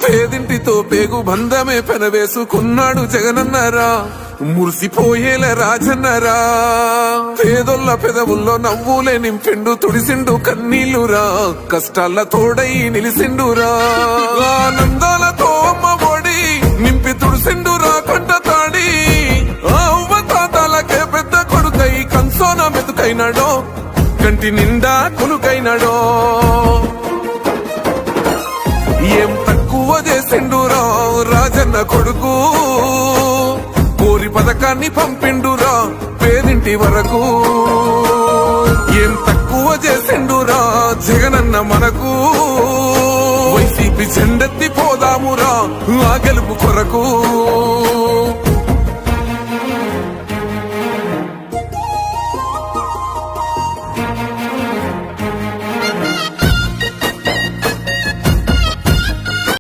పేదింటితో పేగు బంధమే పెనవేసుకున్నాడు జగనన్నరా, మురిసిపోయేల రాజన్నరా. పేదొల్ల పెదవుల్లో నవ్వులే నింపిండు, తుడిసిండు కన్నీళ్లురా, కష్టాల తోడై నిలిసిండురా. ఆనందాలతో అమ్మ ఒడి నింపి తుడిసిండురా కంట తాడి. అవ్వ తాతాలకే పెద్ద కొడుకై కంసోన మెతుకైనాడో, కంటి నిండా కొనుకైనాడో. ఏం తక్కువ చేసిండురా రాజన్న కొడుకు, కోరి పథకాన్ని పంపిండురా పేదింటి వరకు. ఏం తక్కువ చేసిండురా జగనన్న మనకు, వైసీపీ జెండెత్తి పోదామురా ఆ గెలుపు కొరకు.